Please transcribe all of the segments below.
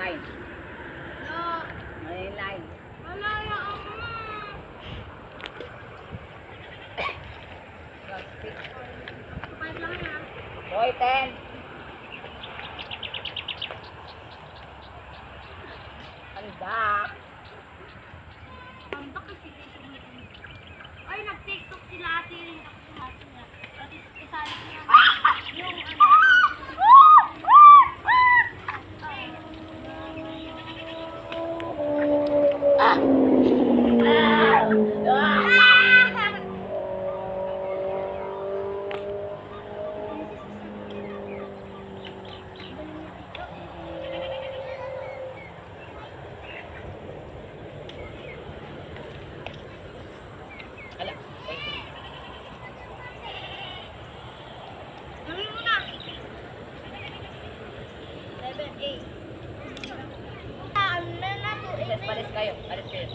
line. May line. Malaya ako. Kapag lang na. Boy, 10. Handa. Pamba kasi dito. Ay, nag-tiktok sila ate rin. Kasi kasali niya. Yung ano. Ala. Gawin mo na. 7, 8. Ano na to? Palis kayo. Palis kayo.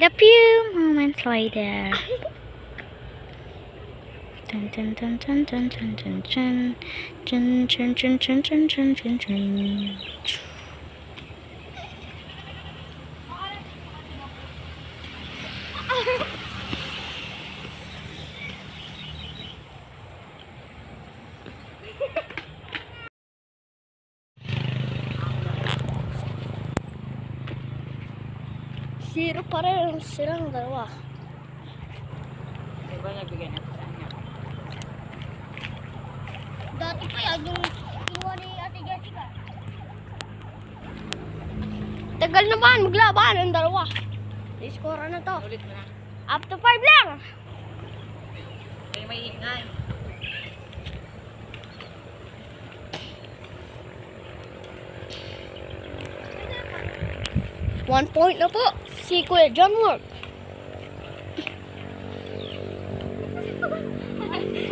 A few moments later. Dun dun dun dun dun dun dun dun dun dun dun dun dun dun dun dun. Zero pa rin silang dalawa. Di ba nagbigay na sa kanya? Dati pa yan yung iwan ni Ate Jessica. Tagal naman maglaban ang dalawa. I-score na to. Ulit mo na. Up to 5 lang. May ingay. 1 point na po. Si Kuya John Work.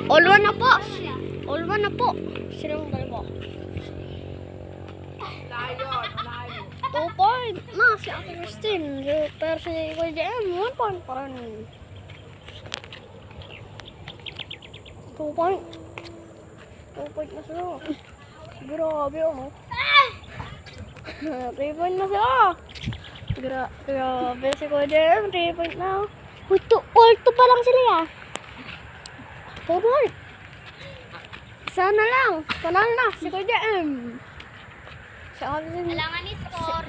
All one na po. All one na po. Silang dalawa. Layo, malayo. 2 point na si Ate Christine. Pero si Kuya JM, 1 point pa rin. 2 point. 2 point na sila. Grabe oh. 3 point na sila. Grabe si Kuya JM, 3 point na. Uy, all 2 pa lang sila ya. 4 point. Sana lang. Panalo na si Kuya JM. Si Ate Christine. Kailangan ni score.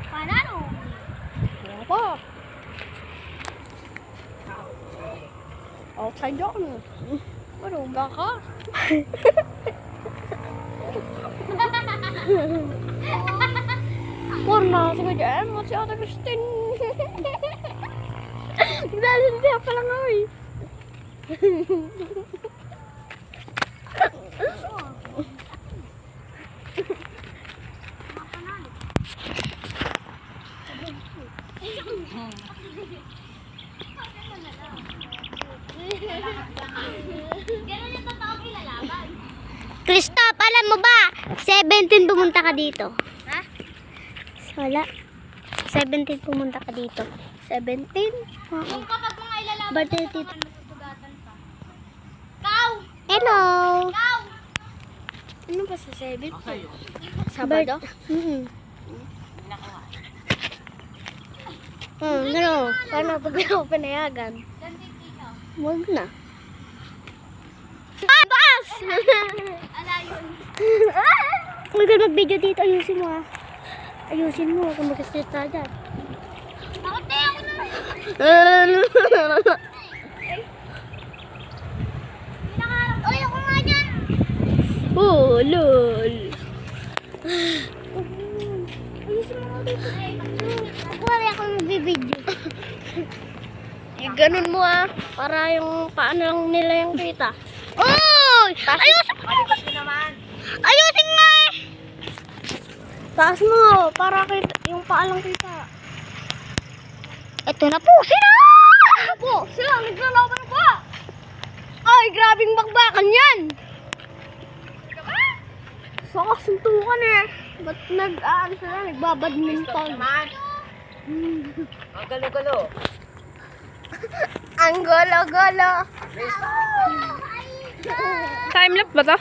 Panalo. Wala pa. Outside yun. Maruga ka. Porna, si Kuya JM at si Ate Christine. Nagsasalita pa lang ako eh. Ganun yung totoo kilalaban. Christoph, alam mo ba? 17 pumunta ka dito. Ha? Wala. 17 pumunta ka dito. 17? Oo. Yung kapag mga ilalaban Birthday mo tito. naman masugatan pa. Kau! Hello! Kau! Ano ba sa 7? Sa'yo. Sabado? Ano? Paano pag hindi ako pinayagan? Ganti kito. Huwag na. Ah, baas! Ala yun. Huwag ka mag-video dito. Ayusin mo ah. Ayusin mo. Huwag ka mag-strita dyan. Bakit tayo ako na? Pinakaharap. Uy, ako nga dyan. Oh, lol. Ayusin mo nga dito. Wala akong mag-video. Ganun mo ah. Para yung paano lang nila yung kita. Oy! Ayusin mo! Ayusin nga eh! Taas mo. Para kita, yung paalang kita. Ito na po sila! Ito po sila. Naglalaban na po. Ay, grabing bakbakan yan! Saka suntukan eh. Ba't sila? Nagbabadminton. Naman. Ang galo-galo. Ang golo-golo. Time lapse ba to?